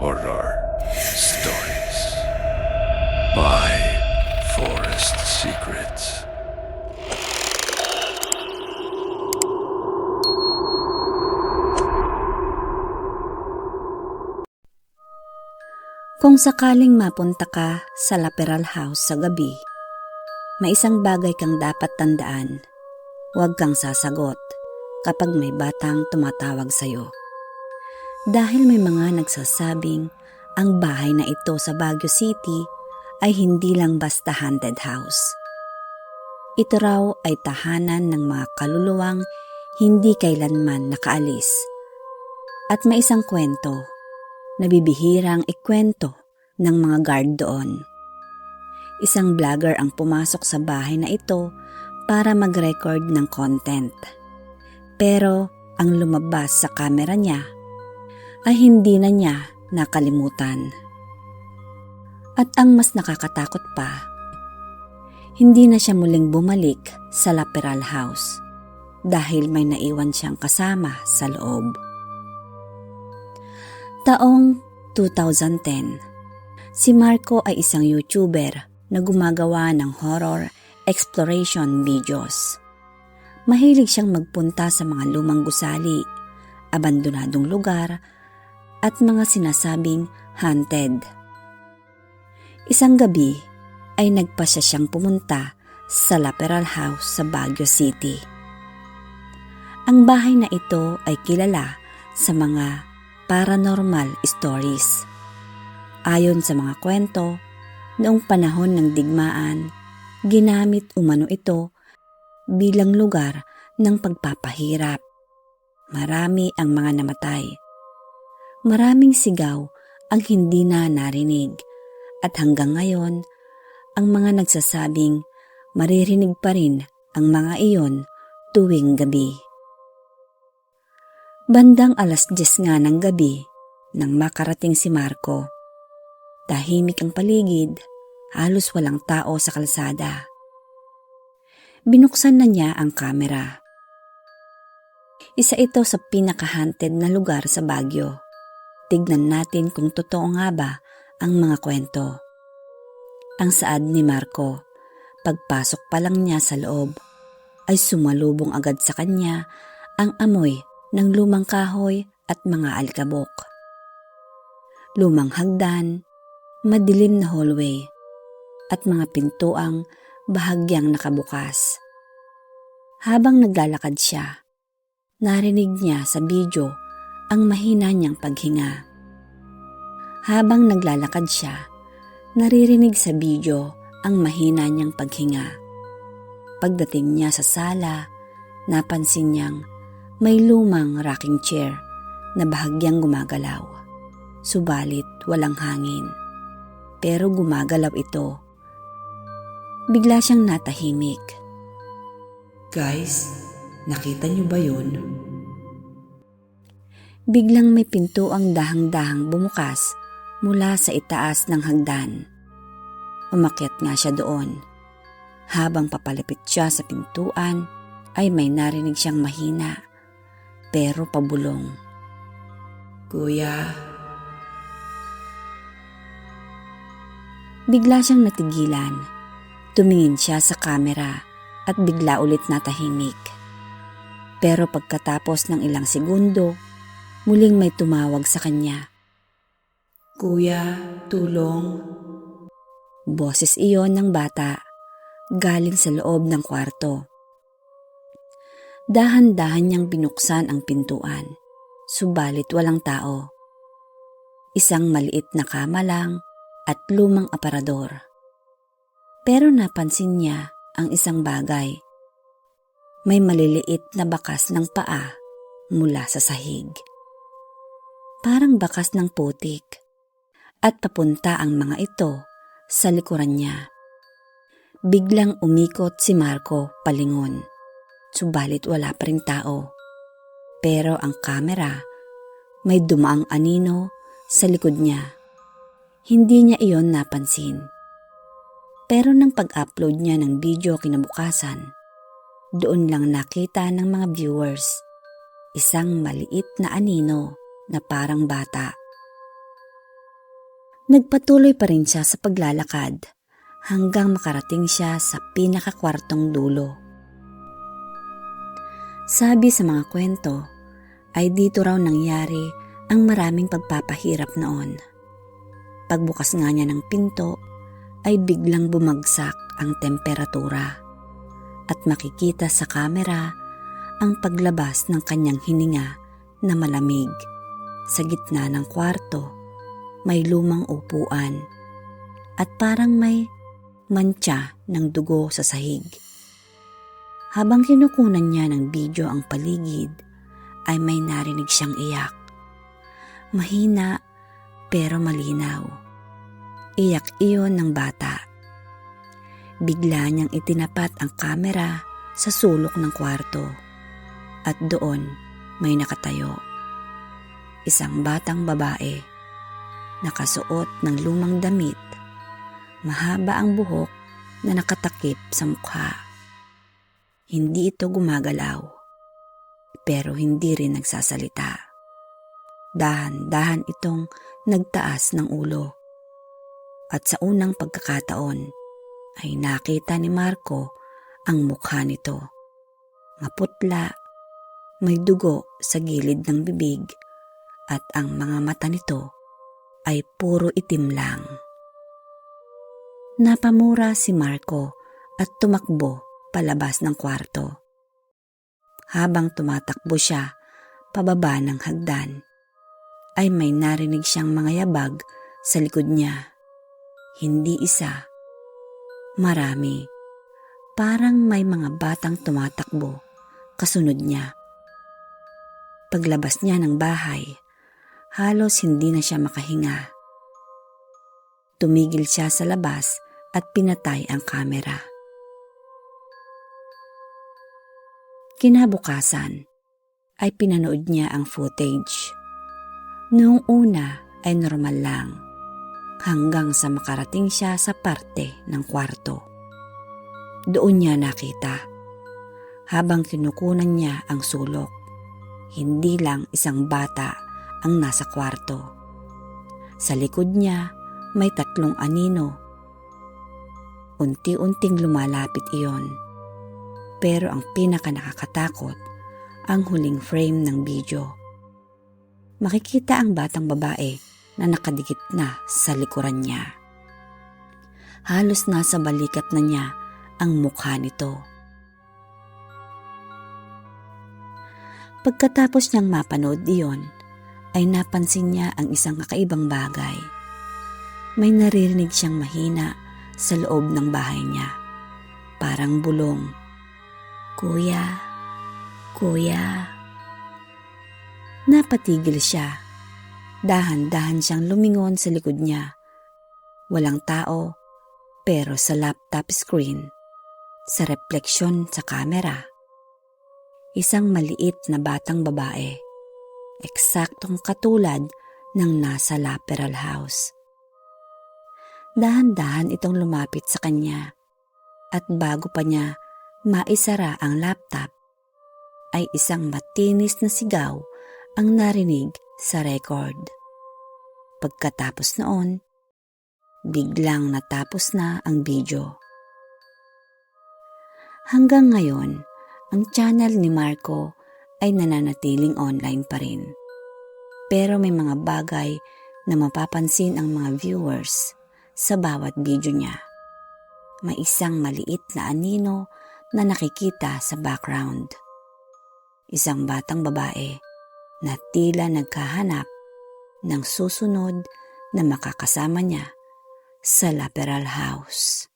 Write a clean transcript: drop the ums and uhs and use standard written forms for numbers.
Horror Stories by Forest Secrets. Kung sakaling mapunta ka sa Laperal House sa gabi, may isang bagay kang dapat tandaan. Huwag kang sasagot kapag may batang tumatawag sa'yo. Dahil may mga nagsasabing ang bahay na ito sa Baguio City ay hindi lang basta haunted house. Ito raw ay tahanan ng mga kaluluwang hindi kailanman nakaalis. At may isang kwento na bibihirang ikwento ng mga guard doon. Isang vlogger ang pumasok sa bahay na ito para mag-record ng content. Pero ang lumabas sa camera niya ay hindi na niya nakalimutan. At ang mas nakakatakot pa, hindi na siya muling bumalik sa Laperal House dahil may naiwan siyang kasama sa loob. Taong 2010, si Marco ay isang YouTuber na gumagawa ng horror exploration videos. Mahilig siyang magpunta sa mga lumang gusali, abandonadong lugar, at mga sinasabing haunted. Isang gabi ay nagpasya siyang pumunta sa Laperal House sa Baguio City. Ang bahay na ito ay kilala sa mga paranormal stories. Ayon sa mga kwento, noong panahon ng digmaan, ginamit umano ito bilang lugar ng pagpapahirap. Marami ang mga namatay. Maraming sigaw ang hindi na narinig at hanggang ngayon, ang mga nagsasabing maririnig pa rin ang mga iyon tuwing gabi. Bandang 10:00 nga ng gabi nang makarating si Marco. Tahimik ang paligid, halos walang tao sa kalsada. Binuksan na niya ang kamera. Isa ito sa pinaka-haunted na lugar sa Baguio. Tignan natin kung totoo nga ba ang mga kwento. Ang saad ni Marco, pagpasok pa lang niya sa loob, ay sumalubong agad sa kanya ang amoy ng lumang kahoy at mga alikabok. Lumang hagdan, madilim na hallway, at mga pintuang bahagyang nakabukas. Habang naglalakad siya, narinig niya sa video ang mahina niyang paghinga. Habang naglalakad siya, naririnig sa video ang mahina niyang paghinga. Pagdating niya sa sala, napansin niyang may lumang rocking chair na bahagyang gumagalaw. Subalit walang hangin. Pero gumagalaw ito. Bigla siyang natahimik. Guys, nakita niyo ba yun? Biglang may pintuang dahang-dahang bumukas mula sa itaas ng hagdan. Umakyat nga siya doon. Habang papalapit siya sa pintuan, ay may narinig siyang mahina, pero pabulong. Kuya, bigla siyang natigilan. Tumingin siya sa kamera at bigla ulit natahimik. Pero pagkatapos ng ilang segundo, muling may tumawag sa kanya. Kuya, tulong. Boses iyon ng bata, galing sa loob ng kwarto. Dahan-dahan niyang binuksan ang pintuan, subalit walang tao. Isang maliit na kama lang at lumang aparador. Pero napansin niya ang isang bagay. May maliliit na bakas ng paa mula sa sahig. Parang bakas ng putik, at papunta ang mga ito sa likuran niya. Biglang umikot si Marco palingon, subalit wala pa ring tao. Pero ang kamera, may dumaang anino sa likod niya. Hindi niya iyon napansin. Pero nang pag-upload niya ng video kinabukasan, doon lang nakita ng mga viewers isang maliit na anino na parang bata. Nagpatuloy pa rin siya sa paglalakad hanggang makarating siya sa pinakakwartong dulo. Sabi sa mga kwento ay dito raw nangyari ang maraming pagpapahirap noon. Pagbukas nga niya ng pinto ay biglang bumagsak ang temperatura at makikita sa kamera ang paglabas ng kanyang hininga na malamig. Sa gitna ng kwarto, may lumang upuan at parang may mantsa ng dugo sa sahig. Habang kinukunan niya ng video ang paligid, ay may narinig siyang iyak. Mahina pero malinaw. Iyak iyon ng bata. Bigla niyang itinapat ang kamera sa sulok ng kwarto at doon may nakatayo. Isang batang babae, nakasuot ng lumang damit, mahaba ang buhok na nakatakip sa mukha. Hindi ito gumagalaw, pero hindi rin nagsasalita. Dahan-dahan itong nagtaas ng ulo. At sa unang pagkakataon ay nakita ni Marco ang mukha nito. Maputla, may dugo sa gilid ng bibig at ang mga mata nito ay puro itim lang. Napamura si Marco at tumakbo palabas ng kwarto. Habang tumatakbo siya pababa ng hagdan, ay may narinig siyang mga yabag sa likod niya. Hindi isa, marami. Parang may mga batang tumatakbo kasunod niya. Paglabas niya ng bahay, halos hindi na siya makahinga. Tumigil siya sa labas at pinatay ang kamera. Kinabukasan ay pinanood niya ang footage. Noong una ay normal lang, hanggang sa makarating siya sa parte ng kwarto. Doon niya nakita, habang kinukunan niya ang sulok, hindi lang isang bata ang nasa kwarto. Sa likod niya may 3 anino. Unti-unting lumalapit iyon. Pero ang pinaka nakakatakot, ang huling frame ng video. Makikita ang batang babae na nakadikit na sa likuran niya. Halos nasa balikat na niya ang mukha nito. Pagkatapos niyang mapanood iyon, ay napansin niya ang isang kakaibang bagay. May naririnig siyang mahina sa loob ng bahay niya. Parang bulong, "Kuya, kuya." Napatigil siya. Dahan-dahan siyang lumingon sa likod niya. Walang tao, pero sa laptop screen, sa refleksyon sa kamera, isang maliit na batang babae, eksaktong katulad ng nasa Laperal House. Dahan-dahan itong lumapit sa kanya at bago pa niya maisara ang laptop, ay isang matinis na sigaw ang narinig sa record. Pagkatapos noon, biglang natapos na ang video. Hanggang ngayon, ang channel ni Marco ay nananatiling online pa rin. Pero may mga bagay na mapapansin ang mga viewers sa bawat video niya. May isang maliit na anino na nakikita sa background. Isang batang babae na tila naghahanap ng susunod na makakasama niya sa Laperal House.